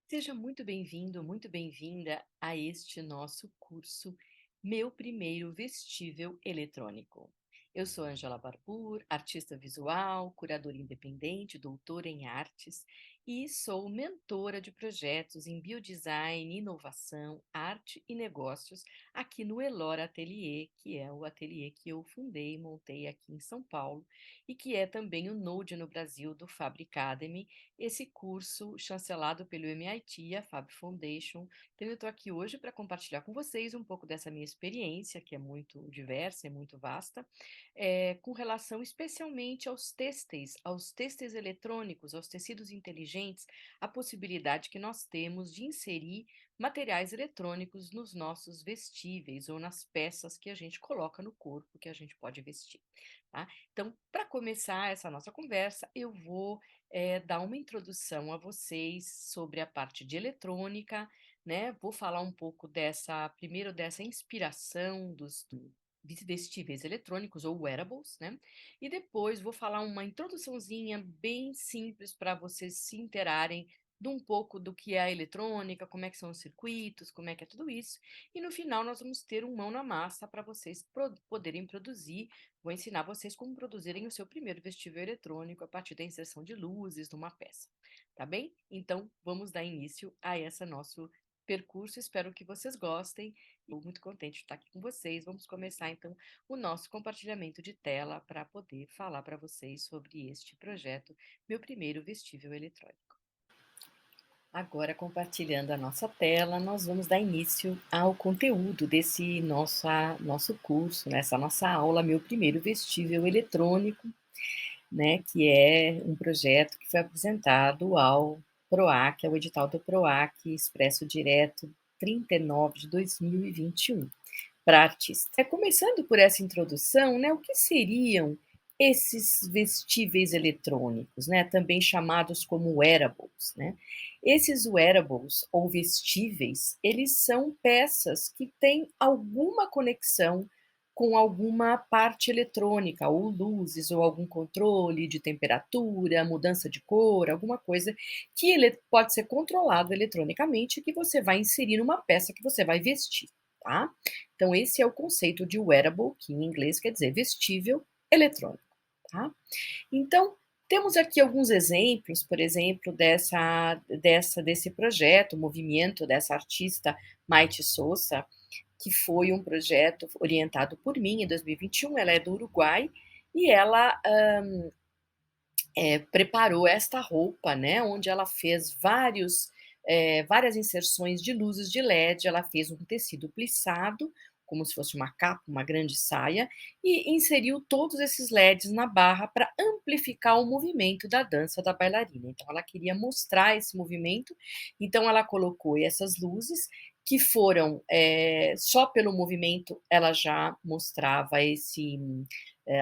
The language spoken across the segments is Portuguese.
Seja muito bem-vindo, muito bem-vinda a este nosso curso Meu Primeiro Vestível Eletrônico. Eu sou Angela Barbour, artista visual, curadora independente, doutora em artes e sou mentora de projetos em biodesign, inovação, arte e negócios aqui no Elora Atelier, que é o ateliê que eu fundei e montei aqui em São Paulo e que é também o Node no Brasil do Fabricademy, esse curso chancelado pelo MIT, a Fab Foundation. Então, eu estou aqui hoje para compartilhar com vocês um pouco dessa minha experiência, que é muito diversa e muito vasta, com relação especialmente aos têxteis eletrônicos, aos tecidos inteligentes, a possibilidade que nós temos de inserir materiais eletrônicos nos nossos vestíveis ou nas peças que a gente coloca no corpo que a gente pode vestir. Tá? Então, para começar essa nossa conversa, eu vou dar uma introdução a vocês sobre a parte de eletrônica, né? Vou falar um pouco primeiro dessa inspiração dos vestíveis eletrônicos ou wearables, né? E depois vou falar uma introduçãozinha bem simples para vocês se interarem de um pouco do que é a eletrônica, como é que são os circuitos, como é que é tudo isso. E no final nós vamos ter um mão na massa para vocês poderem produzir. Vou ensinar vocês como produzirem o seu primeiro vestível eletrônico a partir da inserção de luzes numa peça, tá bem? Então, vamos dar início a esse nosso percurso. Espero que vocês gostem. Estou muito contente de estar aqui com vocês. Vamos começar então o nosso compartilhamento de tela para poder falar para vocês sobre este projeto, meu primeiro vestível eletrônico. Agora, compartilhando a nossa tela, nós vamos dar início ao conteúdo desse nosso curso, nessa nossa aula, Meu Primeiro Vestível Eletrônico, né, que é um projeto que foi apresentado ao PROAC, ao edital do PROAC Expresso Direto 39 de 2021 para artista. Começando por essa introdução, né, o que seriam esses vestíveis eletrônicos, né, também chamados como wearables, né? Esses wearables ou vestíveis, eles são peças que têm alguma conexão com alguma parte eletrônica, ou luzes, ou algum controle de temperatura, mudança de cor, alguma coisa que ele pode ser controlado eletronicamente, que você vai inserir numa peça que você vai vestir, tá? Então, esse é o conceito de wearable, que em inglês quer dizer vestível eletrônico, tá? Então, temos aqui alguns exemplos, por exemplo, desse projeto, o movimento dessa artista Maite Souza, que foi um projeto orientado por mim em 2021. Ela é do Uruguai e ela preparou esta roupa, né, onde ela fez várias inserções de luzes de LED. Ela fez um tecido plissado, como se fosse uma capa, uma grande saia, e inseriu todos esses LEDs na barra para amplificar o movimento da dança da bailarina. Então, ela queria mostrar esse movimento, então ela colocou essas luzes que foram, só pelo movimento, ela já mostrava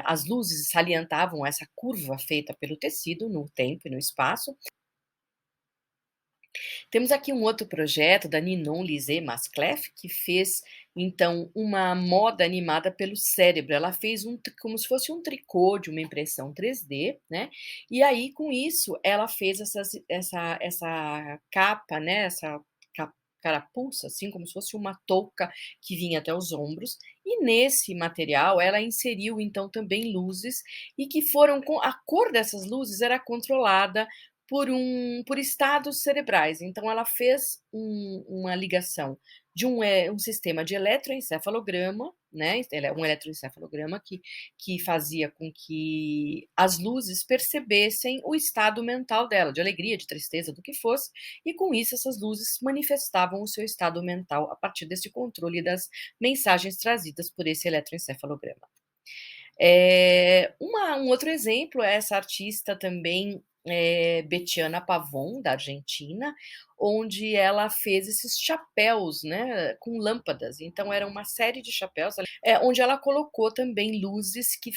as luzes salientavam essa curva feita pelo tecido no tempo e no espaço. Temos aqui um outro projeto da Ninon Lisée Masclef, que fez, então, uma moda animada pelo cérebro. Ela fez como se fosse um tricô de uma impressão 3D, né? E aí, com isso, ela fez essa capa, né? Essa carapuça, assim, como se fosse uma touca que vinha até os ombros. E nesse material, ela inseriu, então, também luzes, e que foram a cor dessas luzes era controlada por estados cerebrais. Então, ela fez uma ligação de um sistema de eletroencefalograma, né? Um eletroencefalograma que fazia com que as luzes percebessem o estado mental dela, de alegria, de tristeza, do que fosse, e com isso essas luzes manifestavam o seu estado mental a partir desse controle das mensagens trazidas por esse eletroencefalograma. Um outro exemplo é essa artista também, Betiana Pavon, da Argentina, onde ela fez esses chapéus, né, com lâmpadas. Então, era uma série de chapéus, onde ela colocou também luzes que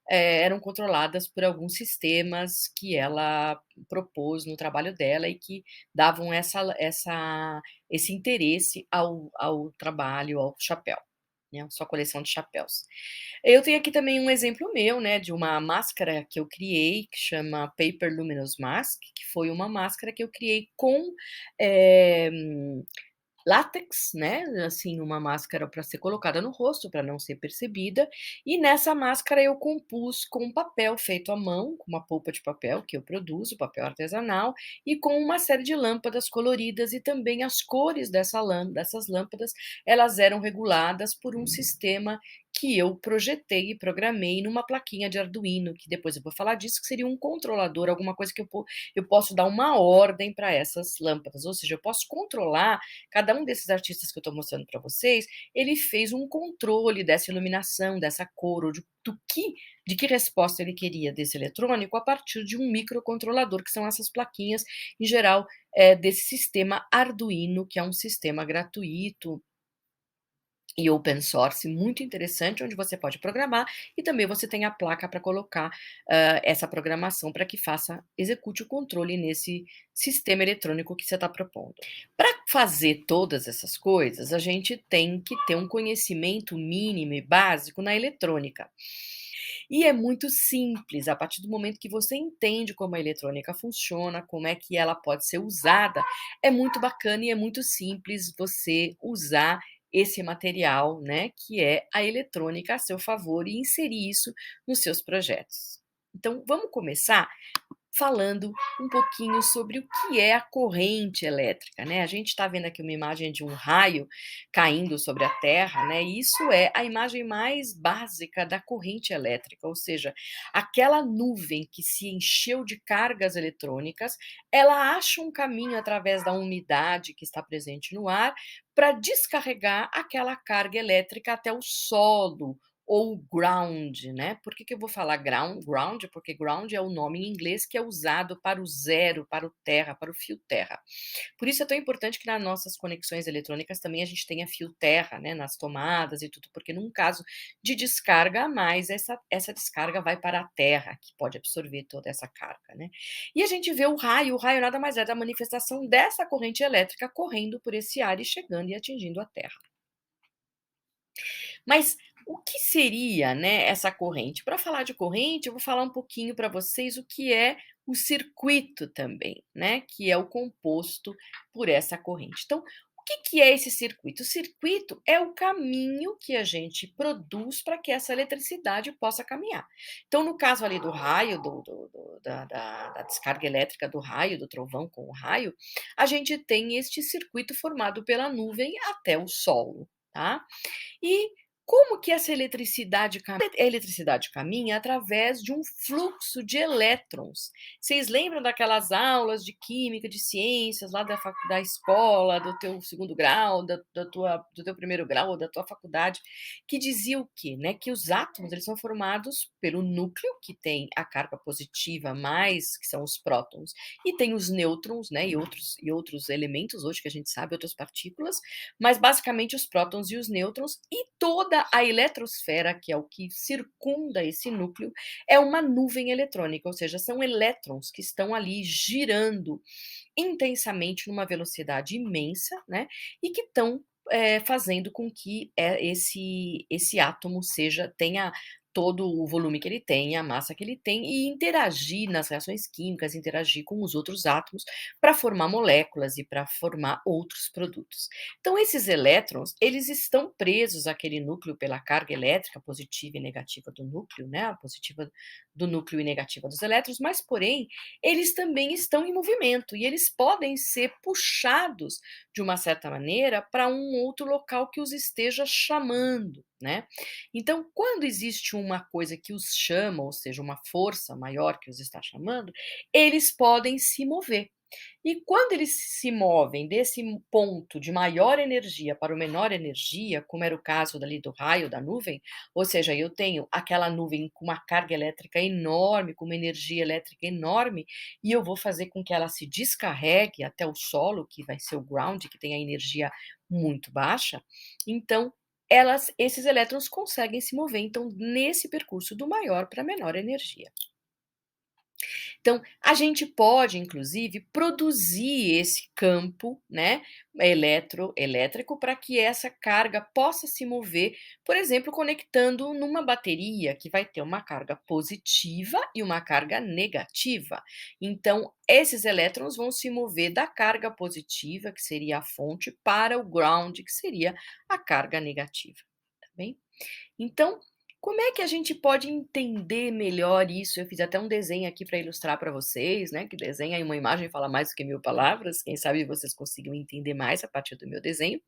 eram controladas por alguns sistemas que ela propôs no trabalho dela e que davam esse interesse ao trabalho, ao chapéu. né, a sua coleção de chapéus. Eu tenho aqui também um exemplo meu, né, de uma máscara que eu criei, que chama Paper Luminous Mask, que foi uma máscara que eu criei com, eh látex, né, assim, uma máscara para ser colocada no rosto, para não ser percebida, e nessa máscara eu compus com papel feito à mão, com uma polpa de papel que eu produzo, papel artesanal, e com uma série de lâmpadas coloridas e também as cores dessas lâmpadas, elas eram reguladas por um sistema que eu projetei e programei numa plaquinha de Arduino, que depois eu vou falar disso, que seria um controlador, alguma coisa que eu posso dar uma ordem para essas lâmpadas, ou seja, eu posso controlar cada um desses artistas que eu estou mostrando para vocês, ele fez um controle dessa iluminação, dessa cor, ou de que resposta ele queria desse eletrônico a partir de um microcontrolador, que são essas plaquinhas, em geral, desse sistema Arduino, que é um sistema gratuito e open source muito interessante, onde você pode programar e também você tem a placa para colocar essa programação para que execute o controle nesse sistema eletrônico que você está propondo. Para fazer todas essas coisas, a gente tem que ter um conhecimento mínimo e básico na eletrônica. E é muito simples, a partir do momento que você entende como a eletrônica funciona, como é que ela pode ser usada, é muito bacana e é muito simples você usar esse material, né, que é a eletrônica a seu favor e inserir isso nos seus projetos. Então, vamos começar falando um pouquinho sobre o que é a corrente elétrica, né. A gente está vendo aqui uma imagem de um raio caindo sobre a Terra, né, e isso é a imagem mais básica da corrente elétrica, ou seja, aquela nuvem que se encheu de cargas eletrônicas, ela acha um caminho através da umidade que está presente no ar, para descarregar aquela carga elétrica até o solo, ou ground, né. Por que que eu vou falar ground? Porque ground é o nome em inglês que é usado para o zero, para o terra, para o fio terra. Por isso é tão importante que nas nossas conexões eletrônicas também a gente tenha fio terra, né, nas tomadas e tudo, porque num caso de descarga a mais, essa descarga vai para a terra, que pode absorver toda essa carga, né. E a gente vê o raio nada mais é da manifestação dessa corrente elétrica correndo por esse ar e chegando e atingindo a terra. Mas o que seria, né, essa corrente? Para falar de corrente, eu vou falar um pouquinho para vocês o que é o circuito também, né, que é o composto por essa corrente. Então, o que que é esse circuito? O circuito é o caminho que a gente produz para que essa eletricidade possa caminhar. Então, no caso ali do raio, da descarga elétrica do raio, do trovão com o raio, a gente tem este circuito formado pela nuvem até o solo, tá? E como que essa eletricidade caminha? A eletricidade caminha através de um fluxo de elétrons. Vocês lembram daquelas aulas de química, de ciências lá da escola, do teu segundo grau, do teu primeiro grau ou da tua faculdade, que dizia o quê? Né? Que os átomos eles são formados pelo núcleo, que tem a carga positiva mais, que são os prótons, e tem os nêutrons, né? E outros elementos, hoje que a gente sabe, outras partículas, mas basicamente os prótons e os nêutrons, e toda a eletrosfera, que é o que circunda esse núcleo, é uma nuvem eletrônica, ou seja, são elétrons que estão ali girando intensamente numa velocidade imensa, né, e que estão fazendo com que esse átomo tenha todo o volume que ele tem, a massa que ele tem, e interagir nas reações químicas, interagir com os outros átomos para formar moléculas e para formar outros produtos. Então esses elétrons, eles estão presos àquele núcleo pela carga elétrica positiva e negativa do núcleo, né, a positiva do núcleo e negativa dos elétrons, mas porém, eles também estão em movimento e eles podem ser puxados de uma certa maneira para um outro local que os esteja chamando, né. Então, quando existe uma coisa que os chama, ou seja, uma força maior que os está chamando, eles podem se mover. E quando eles se movem desse ponto de maior energia para o menor energia, como era o caso dali do raio da nuvem, ou seja, eu tenho aquela nuvem com uma carga elétrica enorme, com uma energia elétrica enorme, e eu vou fazer com que ela se descarregue até o solo, que vai ser o ground, que tem a energia muito baixa, então esses elétrons conseguem se mover então nesse percurso do maior para menor energia. Então, a gente pode, inclusive, produzir esse campo, né, elétrico para que essa carga possa se mover, por exemplo, conectando numa bateria que vai ter uma carga positiva e uma carga negativa. Então, esses elétrons vão se mover da carga positiva, que seria a fonte, para o ground, que seria a carga negativa, tá bem? Então, como é que a gente pode entender melhor isso? Eu fiz até um desenho aqui para ilustrar para vocês, né, que desenho e uma imagem fala mais do que 1000 palavras, quem sabe vocês consigam entender mais a partir do meu desenho,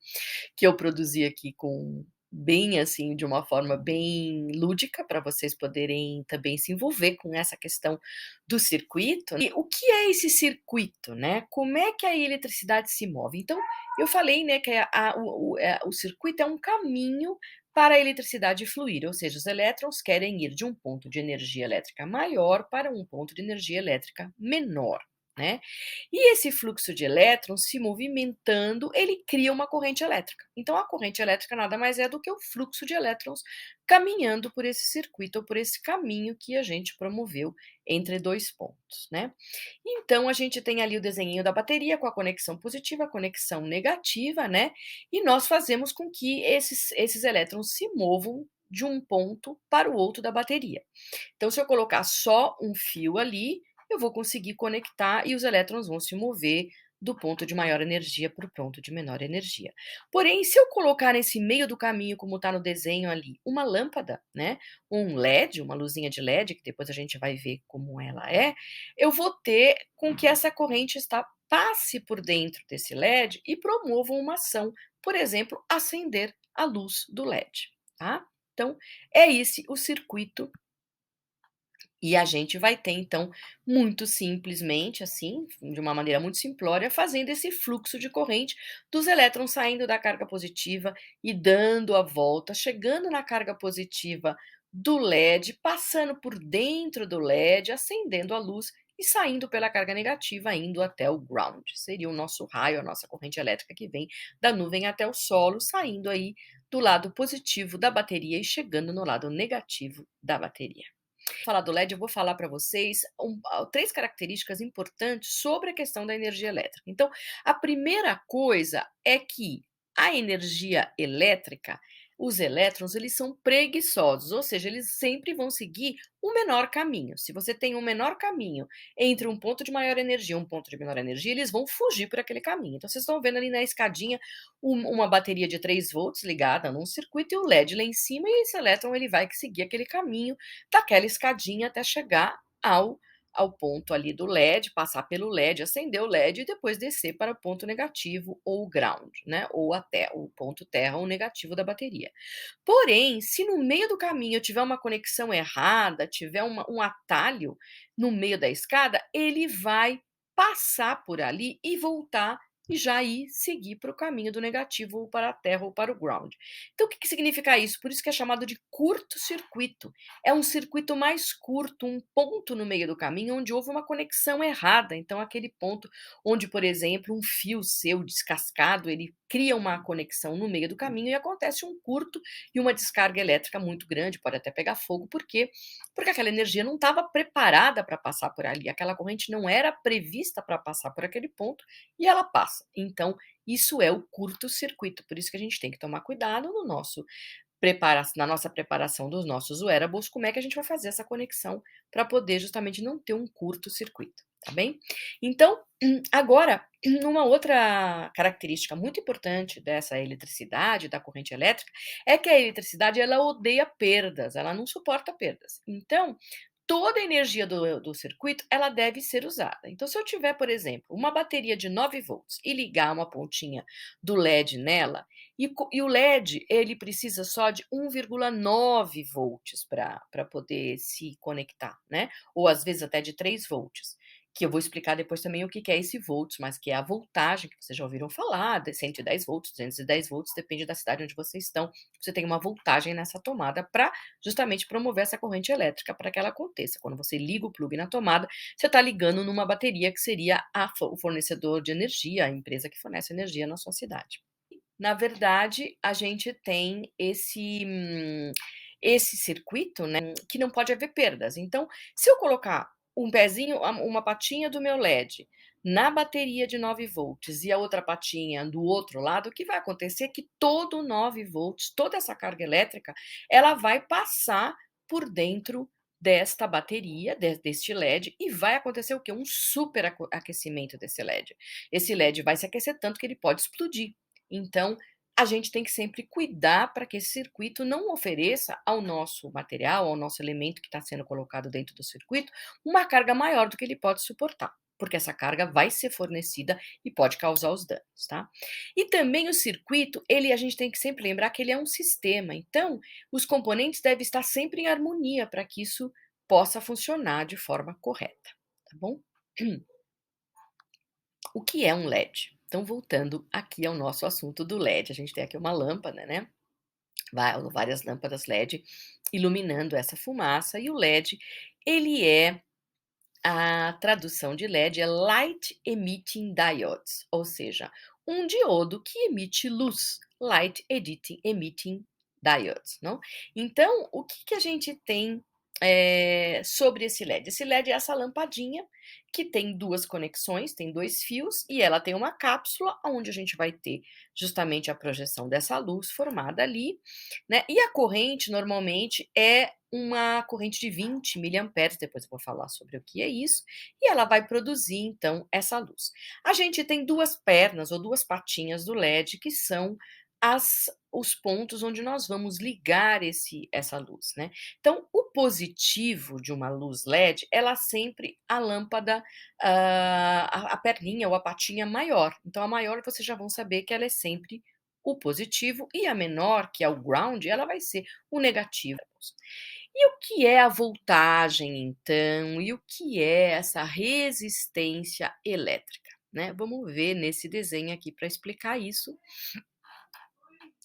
que eu produzi aqui com bem assim, de uma forma bem lúdica, para vocês poderem também se envolver com essa questão do circuito. E o que é esse circuito, né? Como é que a eletricidade se move? Então, eu falei, né, que o circuito é um caminho para a eletricidade fluir, ou seja, os elétrons querem ir de um ponto de energia elétrica maior para um ponto de energia elétrica menor, né? E esse fluxo de elétrons se movimentando, ele cria uma corrente elétrica. Então, a corrente elétrica nada mais é do que o fluxo de elétrons caminhando por esse circuito ou por esse caminho que a gente promoveu entre dois pontos, né? Então, a gente tem ali o desenho da bateria com a conexão positiva, a conexão negativa, né? E nós fazemos com que esses elétrons se movam de um ponto para o outro da bateria. Então, se eu colocar só um fio ali, eu vou conseguir conectar e os elétrons vão se mover do ponto de maior energia para o ponto de menor energia. Porém, se eu colocar nesse meio do caminho, como está no desenho ali, uma lâmpada, né, um LED, uma luzinha de LED, que depois a gente vai ver como ela é, eu vou ter com que essa corrente passe por dentro desse LED e promova uma ação, por exemplo, acender a luz do LED, tá? Então, é esse o circuito e a gente vai ter, então, muito simplesmente, assim, de uma maneira muito simplória, fazendo esse fluxo de corrente dos elétrons saindo da carga positiva e dando a volta, chegando na carga positiva do LED, passando por dentro do LED, acendendo a luz e saindo pela carga negativa, indo até o ground. Seria o nosso raio, a nossa corrente elétrica que vem da nuvem até o solo, saindo aí do lado positivo da bateria e chegando no lado negativo da bateria. Falar do LED, eu vou falar para vocês 3 características importantes sobre a questão da energia elétrica. Então, a primeira coisa é que a energia elétrica, os elétrons, eles são preguiçosos, ou seja, eles sempre vão seguir o menor caminho. Se você tem um menor caminho entre um ponto de maior energia e um ponto de menor energia, eles vão fugir por aquele caminho. Então, vocês estão vendo ali na escadinha uma bateria de 3 volts ligada num circuito e o LED lá em cima, e esse elétron ele vai seguir aquele caminho daquela escadinha até chegar ao ponto ali do LED, passar pelo LED, acender o LED e depois descer para o ponto negativo ou ground, né? Ou até o ponto terra ou negativo da bateria. Porém, se no meio do caminho eu tiver uma conexão errada, tiver um atalho no meio da escada, ele vai passar por ali e voltar e já ir seguir para o caminho do negativo ou para a terra ou para o ground. Então, o que significa isso? Por isso que é chamado de curto-circuito. É um circuito mais curto, um ponto no meio do caminho onde houve uma conexão errada. Então, aquele ponto onde, por exemplo, um fio seu descascado, ele cria uma conexão no meio do caminho e acontece um curto e uma descarga elétrica muito grande, pode até pegar fogo, por quê? Porque aquela energia não estava preparada para passar por ali, aquela corrente não era prevista para passar por aquele ponto e ela passa. Então, isso é o curto-circuito, por isso que a gente tem que tomar cuidado na nossa preparação dos nossos wearables, como é que a gente vai fazer essa conexão para poder justamente não ter um curto-circuito, tá bem? Então, agora, uma outra característica muito importante dessa eletricidade, da corrente elétrica, é que a eletricidade ela odeia perdas, ela não suporta perdas. Então, toda a energia do circuito ela deve ser usada. Então, se eu tiver, por exemplo, uma bateria de 9 volts e ligar uma pontinha do LED nela, e o LED ele precisa só de 1,9 volts para poder se conectar, né? Ou às vezes até de 3 volts, que eu vou explicar depois também o que é esse volts, mas que é a voltagem que vocês já ouviram falar, de 110 volts, 210 volts, depende da cidade onde vocês estão. Você tem uma voltagem nessa tomada para justamente promover essa corrente elétrica para que ela aconteça. Quando você liga o plug na tomada, você está ligando numa bateria que seria o fornecedor de energia, a empresa que fornece energia na sua cidade. Na verdade, a gente tem esse circuito, né, que não pode haver perdas. Então, se eu colocar um pezinho, uma patinha do meu LED na bateria de 9 volts e a outra patinha do outro lado, o que vai acontecer é que todo 9 volts, toda essa carga elétrica, ela vai passar por dentro desta bateria, deste LED, e vai acontecer o quê? Um super aquecimento desse LED. Esse LED vai se aquecer tanto que ele pode explodir. Então, a gente tem que sempre cuidar para que esse circuito não ofereça ao nosso material, ao nosso elemento que está sendo colocado dentro do circuito, uma carga maior do que ele pode suportar, porque essa carga vai ser fornecida e pode causar os danos, tá? E também o circuito, a gente tem que sempre lembrar que ele é um sistema, então os componentes devem estar sempre em harmonia para que isso possa funcionar de forma correta, tá bom? O que é um LED? Então, voltando aqui ao nosso assunto do LED, a gente tem aqui uma lâmpada, né? Várias lâmpadas LED iluminando essa fumaça, e o LED, ele é a tradução de LED é Light Emitting Diodes, ou seja, um diodo que emite luz, Light Emitting Diodes, não? Então, o que a gente tem sobre esse LED? Esse LED é essa lampadinha que tem duas conexões, tem dois fios, e ela tem uma cápsula onde a gente vai ter justamente a projeção dessa luz formada ali, né? E a corrente normalmente é uma corrente de 20 miliamperes, depois eu vou falar sobre o que é isso, e ela vai produzir então essa luz. A gente tem duas pernas ou duas patinhas do LED que são os pontos onde nós vamos ligar essa luz, né? Então, o positivo de uma luz LED, ela sempre a lâmpada, a perninha ou a patinha maior. Então, a maior vocês já vão saber que ela é sempre o positivo, e a menor, que é o ground, ela vai ser o negativo. E o que é a voltagem, então? E o que é essa resistência elétrica, né? Vamos ver nesse desenho aqui para explicar isso.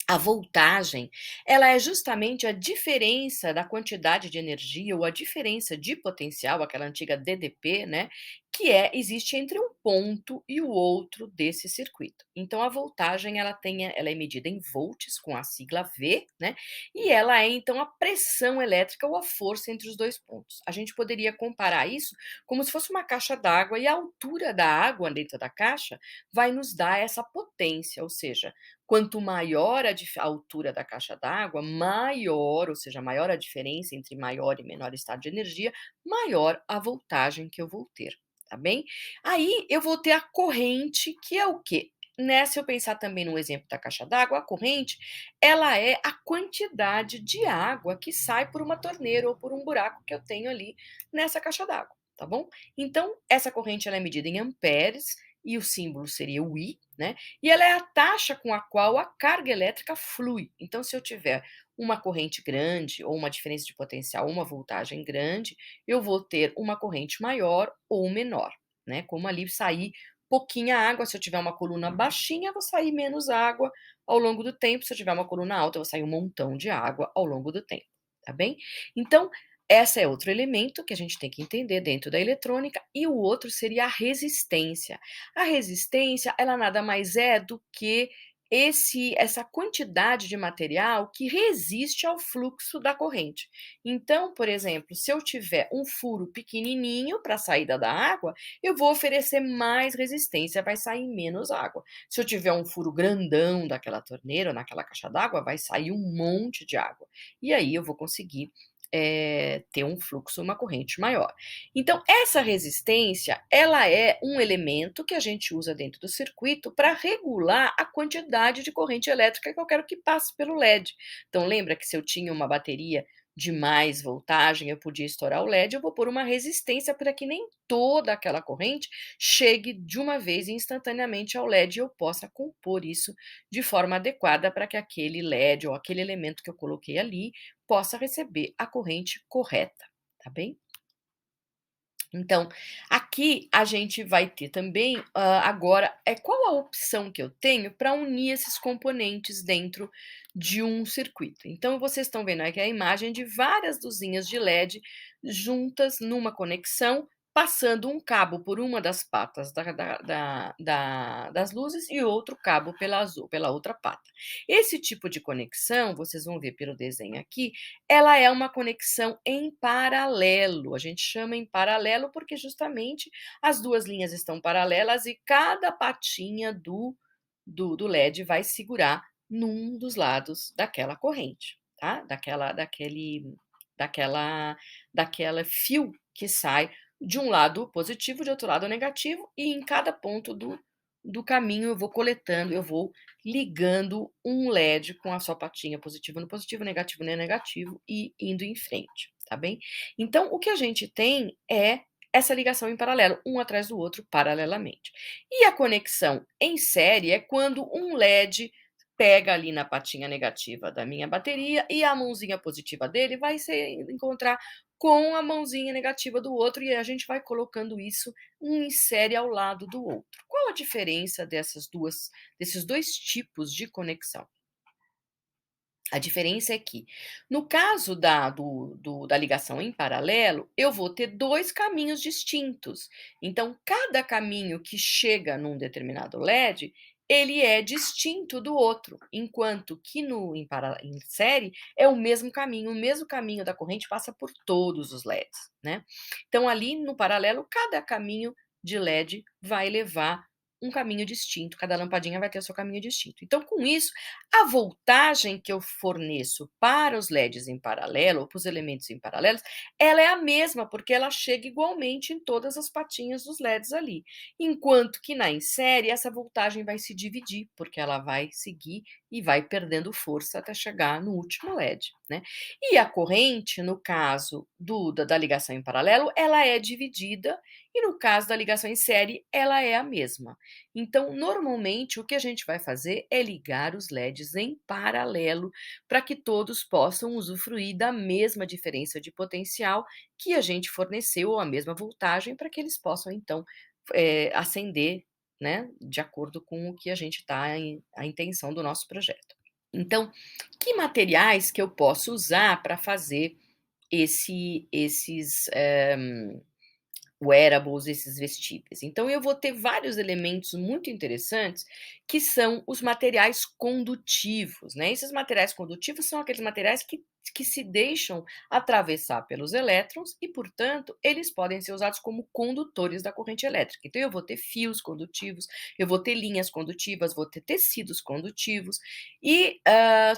A voltagem, ela é justamente a diferença da quantidade de energia ou a diferença de potencial, aquela antiga DDP, né, que existe entre um ponto e o outro desse circuito. Então a voltagem ela é medida em volts com a sigla V, né? E ela é então a pressão elétrica ou a força entre os dois pontos. A gente poderia comparar isso como se fosse uma caixa d'água, e a altura da água dentro da caixa vai nos dar essa potência, ou seja, quanto maior a altura da caixa d'água, maior, ou seja, maior a diferença entre maior e menor estado de energia, maior a voltagem que eu vou ter, tá bem? Aí eu vou ter a corrente, que é o quê? Né, se eu pensar também no exemplo da caixa d'água, a corrente, ela é a quantidade de água que sai por uma torneira ou por um buraco que eu tenho ali nessa caixa d'água, tá bom? Então, essa corrente ela é medida em amperes, e o símbolo seria o I, né? E ela é a taxa com a qual a carga elétrica flui. Então, se eu tiver uma corrente grande, ou uma diferença de potencial, uma voltagem grande, eu vou ter uma corrente maior ou menor, né? Como ali sair pouquinha água, se eu tiver uma coluna baixinha, vou sair menos água ao longo do tempo. Se eu tiver uma coluna alta, vou sair um montão de água ao longo do tempo, tá bem? Então, esse é outro elemento que a gente tem que entender dentro da eletrônica, e o outro seria a resistência. A resistência, ela nada mais é do que essa quantidade de material que resiste ao fluxo da corrente. Então, por exemplo, se eu tiver um furo pequenininho para a saída da água, eu vou oferecer mais resistência, vai sair menos água. Se eu tiver um furo grandão daquela torneira, naquela caixa d'água, vai sair um monte de água. E aí eu vou conseguir ter um fluxo, uma corrente maior. Então, essa resistência, ela é um elemento que a gente usa dentro do circuito para regular a quantidade de corrente elétrica que eu quero que passe pelo LED. Então, lembra que se eu tinha uma bateria de mais voltagem, eu podia estourar o LED, eu vou pôr uma resistência para que nem toda aquela corrente chegue de uma vez instantaneamente ao LED, e eu possa compor isso de forma adequada para que aquele LED ou aquele elemento que eu coloquei ali possa receber a corrente correta, tá bem? Então, aqui a gente vai ter também, agora, qual a opção que eu tenho para unir esses componentes dentro de um circuito. Então, vocês estão vendo aqui a imagem de várias luzinhas de LED juntas numa conexão passando um cabo por uma das patas das luzes e outro cabo pela outra pata. Esse tipo de conexão, vocês vão ver pelo desenho aqui, ela é uma conexão em paralelo. A gente chama em paralelo porque justamente as duas linhas estão paralelas e cada patinha do LED vai segurar num dos lados daquela corrente, tá? Daquela fio que sai de um lado positivo, de outro lado negativo, e em cada ponto do caminho eu vou coletando, eu vou ligando um LED com a sua patinha positiva no positivo, negativo no negativo e indo em frente, tá bem? Então, o que a gente tem é essa ligação em paralelo, um atrás do outro, paralelamente. E a conexão em série é quando um LED pega ali na patinha negativa da minha bateria e a mãozinha positiva dele vai se encontrar com a mãozinha negativa do outro e a gente vai colocando isso um em série ao lado do outro. Qual a diferença desses dois tipos de conexão? A diferença é que, no caso da ligação em paralelo, eu vou ter dois caminhos distintos. Então, cada caminho que chega num determinado LED, ele é distinto do outro, enquanto que em série é o mesmo caminho da corrente passa por todos os LEDs, né? Então, ali no paralelo, cada caminho de LED vai levar um caminho distinto, cada lampadinha vai ter o seu caminho distinto. Então, com isso, a voltagem que eu forneço para os LEDs em paralelo, ou para os elementos em paralelos, ela é a mesma, porque ela chega igualmente em todas as patinhas dos LEDs ali. Enquanto que na em série, essa voltagem vai se dividir, porque ela vai seguir e vai perdendo força até chegar no último LED, né? E a corrente, no caso da ligação em paralelo, ela é dividida, e no caso da ligação em série, ela é a mesma. Então, normalmente, o que a gente vai fazer é ligar os LEDs em paralelo para que todos possam usufruir da mesma diferença de potencial que a gente forneceu, ou a mesma voltagem, para que eles possam, então, acender, né, de acordo com o que a gente está, a intenção do nosso projeto. Então, que materiais que eu posso usar para fazer esses wearables, esses vestíveis? Então, eu vou ter vários elementos muito interessantes que são os materiais condutivos, né? Esses materiais condutivos são aqueles materiais que se deixam atravessar pelos elétrons e, portanto, eles podem ser usados como condutores da corrente elétrica. Então, eu vou ter fios condutivos, eu vou ter linhas condutivas, vou ter tecidos condutivos e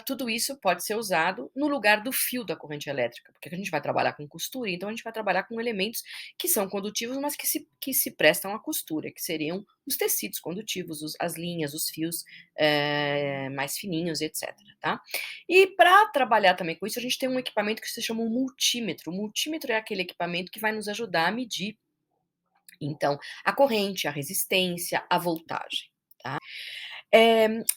tudo isso pode ser usado no lugar do fio da corrente elétrica, porque a gente vai trabalhar com costura, então a gente vai trabalhar com elementos que são condutivos, mas que se prestam à costura, que seriam os tecidos condutivos, as linhas, os fios mais fininhos, etc. Tá? E para trabalhar também com isso, a gente tem um equipamento que se chama um multímetro. O multímetro é aquele equipamento que vai nos ajudar a medir, então, a corrente, a resistência, a voltagem. Tá?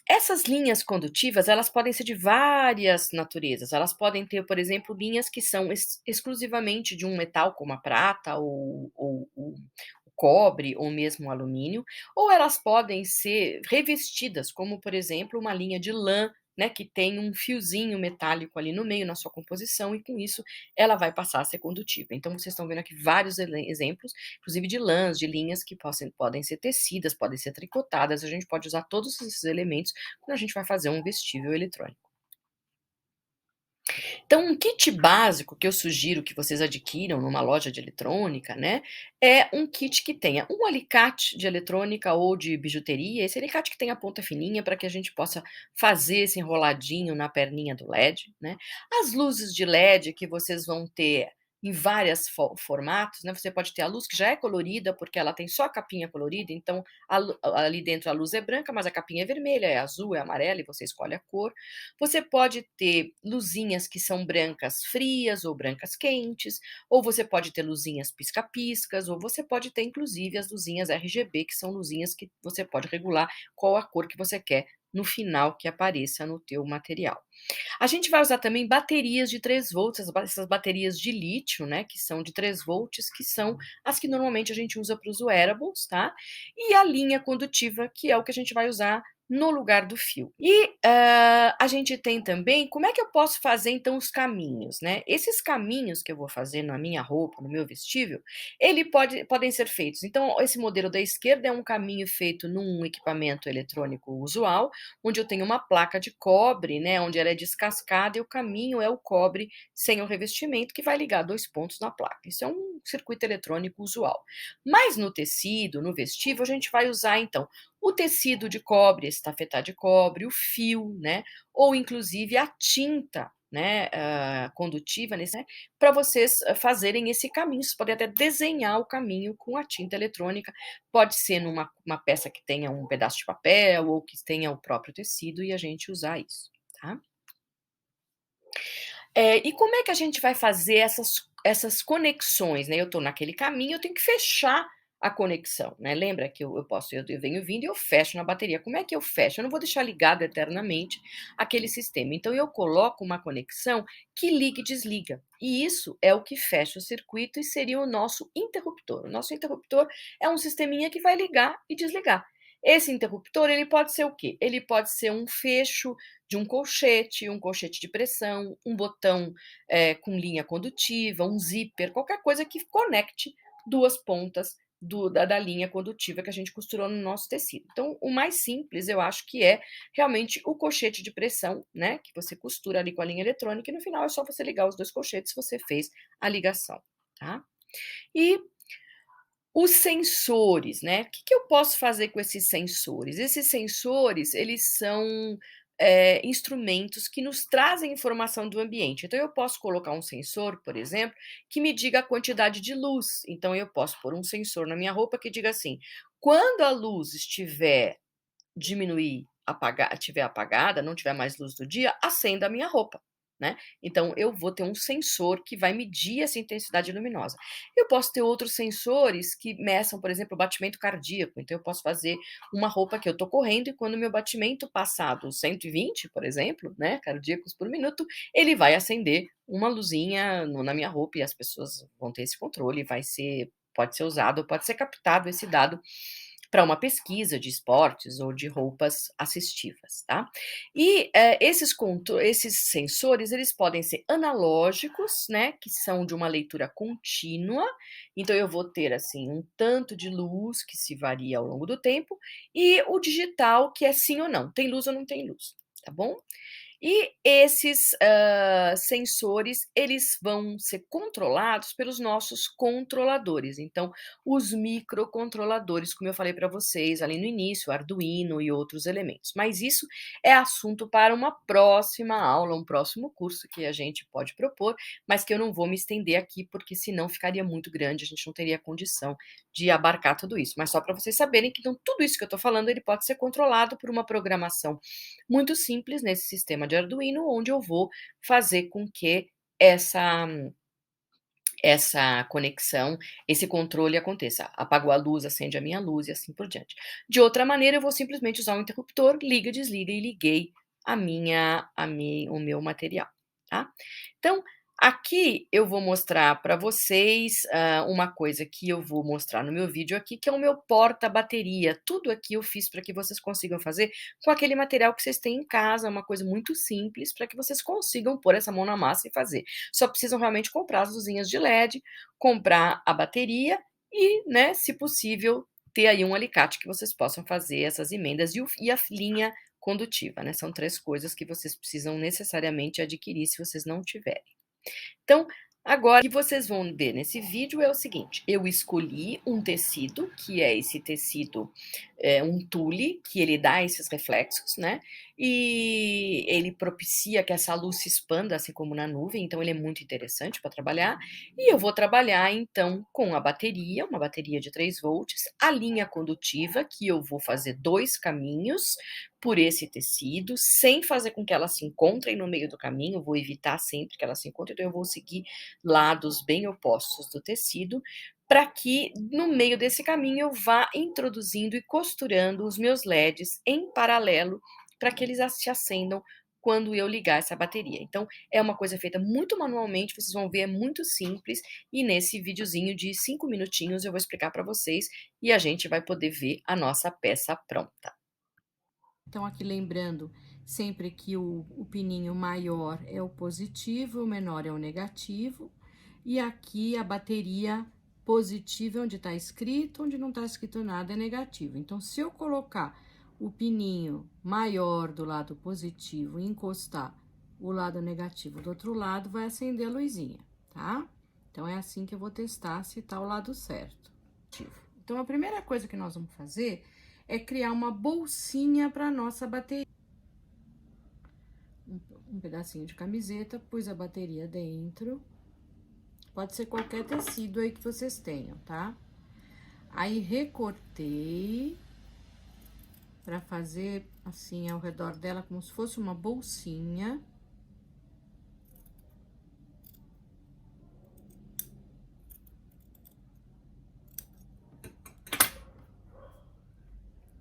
Essas linhas condutivas, elas podem ser de várias naturezas. Elas podem ter, por exemplo, linhas que são exclusivamente de um metal, como a prata ou o cobre ou mesmo o alumínio, ou elas podem ser revestidas, como, por exemplo, uma linha de lã, né, que tem um fiozinho metálico ali no meio na sua composição, e com isso ela vai passar a ser condutiva. Então, vocês estão vendo aqui vários exemplos, inclusive de lãs, de linhas que podem ser tecidas, podem ser tricotadas. A gente pode usar todos esses elementos quando a gente vai fazer um vestível eletrônico. Então, um kit básico que eu sugiro que vocês adquiram numa loja de eletrônica, né, é um kit que tenha um alicate de eletrônica ou de bijuteria, esse alicate que tem a ponta fininha para que a gente possa fazer esse enroladinho na perninha do LED, né. As luzes de LED que vocês vão ter em vários formatos, né, você pode ter a luz que já é colorida, porque ela tem só a capinha colorida, então ali dentro a luz é branca, mas a capinha é vermelha, é azul, é amarela, e você escolhe a cor. Você pode ter luzinhas que são brancas frias ou brancas quentes, ou você pode ter luzinhas pisca-piscas, ou você pode ter inclusive as luzinhas RGB, que são luzinhas que você pode regular qual a cor que você quer no final que apareça no teu material. A gente vai usar também baterias de 3 volts, essas baterias de lítio, né, que são de 3 volts, que são as que normalmente a gente usa para os wearables, tá? E a linha condutiva, que é o que a gente vai usar no lugar do fio. E a gente tem também, como é que eu posso fazer então os caminhos, né? Esses caminhos que eu vou fazer na minha roupa, no meu vestível, podem ser feitos. Então, esse modelo da esquerda é um caminho feito num equipamento eletrônico usual, onde eu tenho uma placa de cobre, né? Onde ela é descascada e o caminho é o cobre sem o revestimento que vai ligar dois pontos na placa. Isso é um circuito eletrônico usual. Mas no tecido, no vestível, a gente vai usar então o tecido de cobre, esse tafetá de cobre, o fio, né? Ou inclusive a tinta, né, condutiva, né, para vocês fazerem esse caminho. Vocês podem até desenhar o caminho com a tinta eletrônica. Pode ser numa uma peça que tenha um pedaço de papel ou que tenha o próprio tecido e a gente usar isso, tá? E como é que a gente vai fazer essas conexões, né? Eu estou naquele caminho, eu tenho que fechar a conexão, né? Lembra que eu venho vindo e eu fecho na bateria. Como é que eu fecho? Eu não vou deixar ligado eternamente aquele sistema. Então eu coloco uma conexão que liga e desliga. E isso é o que fecha o circuito e seria o nosso interruptor. O nosso interruptor é um sisteminha que vai ligar e desligar. Esse interruptor, ele pode ser o quê? Ele pode ser um fecho de um colchete de pressão, um botão com linha condutiva, um zíper, qualquer coisa que conecte duas pontas da linha condutiva que a gente costurou no nosso tecido. Então, o mais simples, eu acho que é realmente o colchete de pressão, né? Que você costura ali com a linha eletrônica e no final é só você ligar os dois colchetes, você fez a ligação, tá? E os sensores, né? O que eu posso fazer com esses sensores? Esses sensores, eles são instrumentos que nos trazem informação do ambiente. Então, eu posso colocar um sensor, por exemplo, que me diga a quantidade de luz. Então, eu posso pôr um sensor na minha roupa que diga assim: quando a luz estiver apagada, não tiver mais luz do dia, acenda a minha roupa, né? Então eu vou ter um sensor que vai medir essa intensidade luminosa. Eu posso ter outros sensores que meçam, por exemplo, o batimento cardíaco. Então eu posso fazer uma roupa que eu tô correndo e quando meu batimento passar dos 120, por exemplo, né, cardíacos por minuto, ele vai acender uma luzinha na minha roupa e as pessoas vão ter esse controle, pode ser usado, pode ser captado esse dado para uma pesquisa de esportes ou de roupas assistivas, tá? E esses sensores, eles podem ser analógicos, né, que são de uma leitura contínua, então eu vou ter, assim, um tanto de luz que se varia ao longo do tempo, e o digital, que é sim ou não, tem luz ou não tem luz, tá bom? E esses sensores, eles vão ser controlados pelos nossos controladores. Então, os microcontroladores, como eu falei para vocês ali no início, Arduino e outros elementos. Mas isso é assunto para uma próxima aula, um próximo curso que a gente pode propor, mas que eu não vou me estender aqui, porque senão ficaria muito grande, a gente não teria condição de abarcar tudo isso. Mas só para vocês saberem que então, tudo isso que eu estou falando, ele pode ser controlado por uma programação muito simples nesse sistema de Arduino, onde eu vou fazer com que essa conexão, esse controle aconteça. Apagou a luz, acende a minha luz e assim por diante. De outra maneira, eu vou simplesmente usar um interruptor, liga, desliga e liguei o meu material, tá? Então, aqui eu vou mostrar para vocês uma coisa que eu vou mostrar no meu vídeo aqui, que é o meu porta-bateria. Tudo aqui eu fiz para que vocês consigam fazer com aquele material que vocês têm em casa, uma coisa muito simples, para que vocês consigam pôr essa mão na massa e fazer. Só precisam realmente comprar as luzinhas de LED, comprar a bateria e, né, se possível, ter aí um alicate que vocês possam fazer essas emendas e a linha condutiva, né? São três coisas que vocês precisam necessariamente adquirir se vocês não tiverem. Então, agora o que vocês vão ver nesse vídeo é o seguinte: eu escolhi um tecido, que é esse tecido, um tule, que ele dá esses reflexos, né? E ele propicia que essa luz se expanda, assim como na nuvem, então ele é muito interessante para trabalhar. E eu vou trabalhar então com a bateria, uma bateria de 3 volts, a linha condutiva, que eu vou fazer 2 caminhos por esse tecido, sem fazer com que elas se encontrem no meio do caminho, vou evitar sempre que elas se encontrem, então eu vou seguir lados bem opostos do tecido, para que no meio desse caminho eu vá introduzindo e costurando os meus LEDs em paralelo, para que eles se acendam quando eu ligar essa bateria. Então, é uma coisa feita muito manualmente, vocês vão ver, é muito simples, e nesse videozinho de 5 minutinhos eu vou explicar para vocês, e a gente vai poder ver a nossa peça pronta. Então, aqui lembrando sempre que o pininho maior é o positivo, o menor é o negativo. E aqui a bateria positiva, onde está escrito, onde não está escrito nada, é negativo. Então, se eu colocar o pininho maior do lado positivo e encostar o lado negativo do outro lado, vai acender a luzinha, tá? Então, é assim que eu vou testar se tá o lado certo. Então, a primeira coisa que nós vamos fazer é criar uma bolsinha para nossa bateria. Um pedacinho de camiseta, pus a bateria dentro. Pode ser qualquer tecido aí que vocês tenham, tá? Aí, recortei para fazer assim ao redor dela, como se fosse uma bolsinha.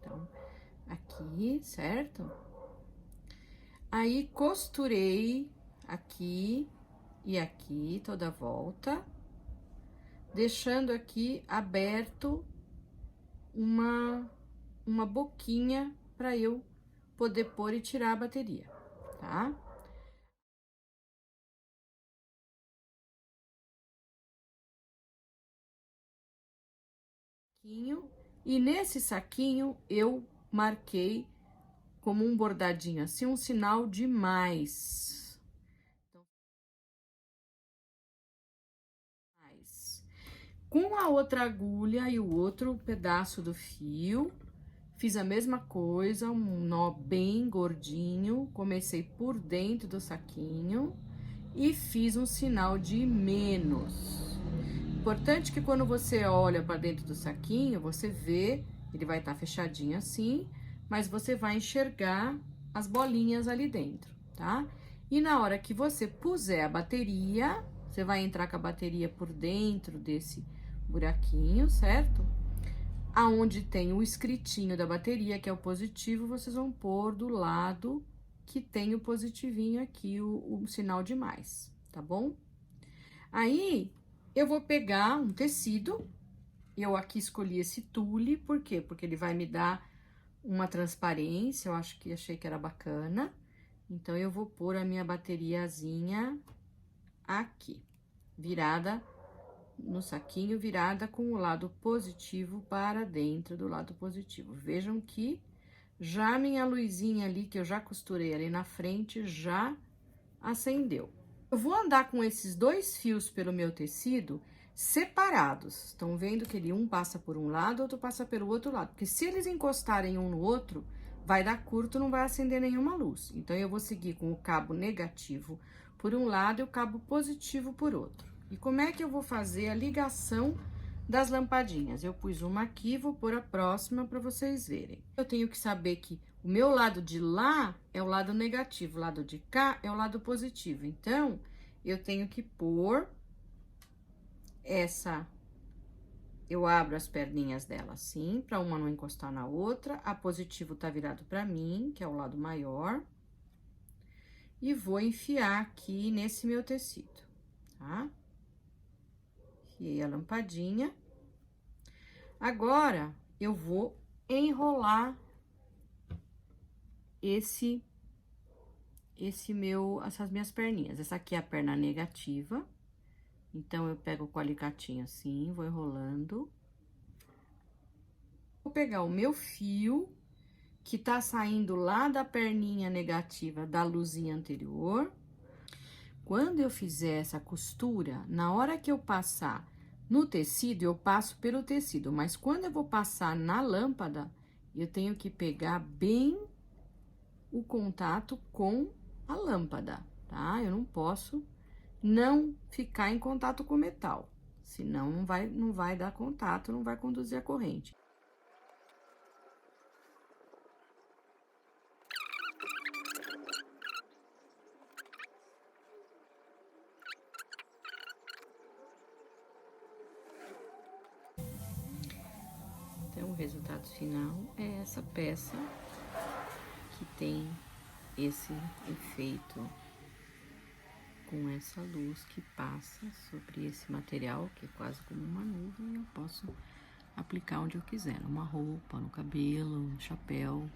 Então, aqui, certo? Aí, costurei aqui e aqui toda a volta, deixando aqui aberto uma boquinha para eu poder pôr e tirar a bateria, tá? E nesse saquinho eu marquei como um bordadinho assim, um sinal de mais. Com a outra agulha e o outro pedaço do fio, fiz a mesma coisa, um nó bem gordinho, comecei por dentro do saquinho e fiz um sinal de menos. Importante que quando você olha para dentro do saquinho, você vê, ele vai estar fechadinho assim, mas você vai enxergar as bolinhas ali dentro, tá? E na hora que você puser a bateria, você vai entrar com a bateria por dentro desse buraquinho, certo? Aonde tem o escritinho da bateria, que é o positivo, vocês vão pôr do lado que tem o positivinho aqui, o sinal de mais, tá bom? Aí, eu vou pegar um tecido, eu aqui escolhi esse tule, por quê? Porque ele vai me dar uma transparência, eu achei que era bacana. Então, eu vou pôr a minha bateriazinha aqui, virada no saquinho, virada com o lado positivo para dentro do lado positivo. Vejam que já minha luzinha ali, que eu já costurei ali na frente, já acendeu. Eu vou andar com esses dois fios pelo meu tecido separados. Estão vendo que ele um passa por um lado, outro passa pelo outro lado. Porque se eles encostarem um no outro, vai dar curto, não vai acender nenhuma luz. Então, eu vou seguir com o cabo negativo por um lado e o cabo positivo por outro. E como é que eu vou fazer a ligação das lampadinhas? Eu pus uma aqui, vou pôr a próxima para vocês verem. Eu tenho que saber que o meu lado de lá é o lado negativo, o lado de cá é o lado positivo. Então, eu tenho que pôr essa... Eu abro as perninhas dela assim, para uma não encostar na outra. A positivo tá virado para mim, que é o lado maior. E vou enfiar aqui nesse meu tecido, tá? Enfiei a lampadinha. Agora, eu vou enrolar essas minhas perninhas. Essa aqui é a perna negativa. Então, eu pego com o alicatinho assim, vou enrolando. Vou pegar o meu fio, que tá saindo lá da perninha negativa da luzinha anterior. Quando eu fizer essa costura, na hora que eu passar no tecido, eu passo pelo tecido. Mas quando eu vou passar na lâmpada, eu tenho que pegar bem o contato com a lâmpada, tá? Eu não posso não ficar em contato com o metal, senão não vai dar contato, não vai conduzir a corrente. Então, o resultado final é essa peça que tem esse efeito com essa luz que passa sobre esse material, que é quase como uma nuvem, e eu posso aplicar onde eu quiser, numa roupa, no cabelo, no chapéu.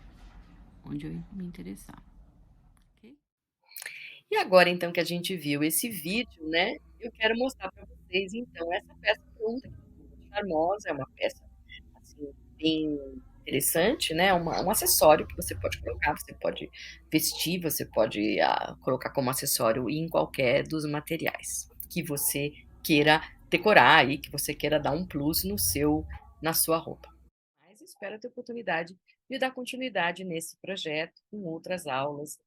onde eu me interessar, ok? E agora então que a gente viu esse vídeo, né, eu quero mostrar para vocês então essa peça pronta, que ficou muito charmosa, é uma peça, assim, bem interessante, né, um acessório que você pode colocar, você pode vestir, você pode, colocar como acessório em qualquer dos materiais que você queira decorar aí, que você queira dar um plus no seu na sua roupa. Mas espero ter oportunidade de dar continuidade nesse projeto com outras aulas,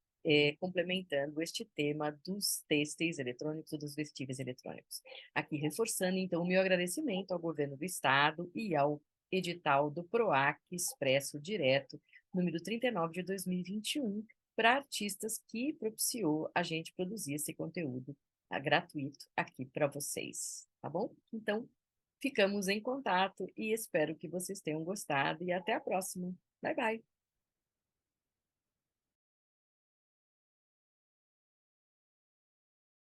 complementando este tema dos têxteis eletrônicos ou dos vestíveis eletrônicos. Aqui reforçando, então, o meu agradecimento ao governo do estado e ao edital do PROAC Expresso Direto, número 39 de 2021, para artistas que propiciou a gente produzir esse conteúdo gratuito aqui para vocês, tá bom? Então, ficamos em contato e espero que vocês tenham gostado e até a próxima. Bye, bye.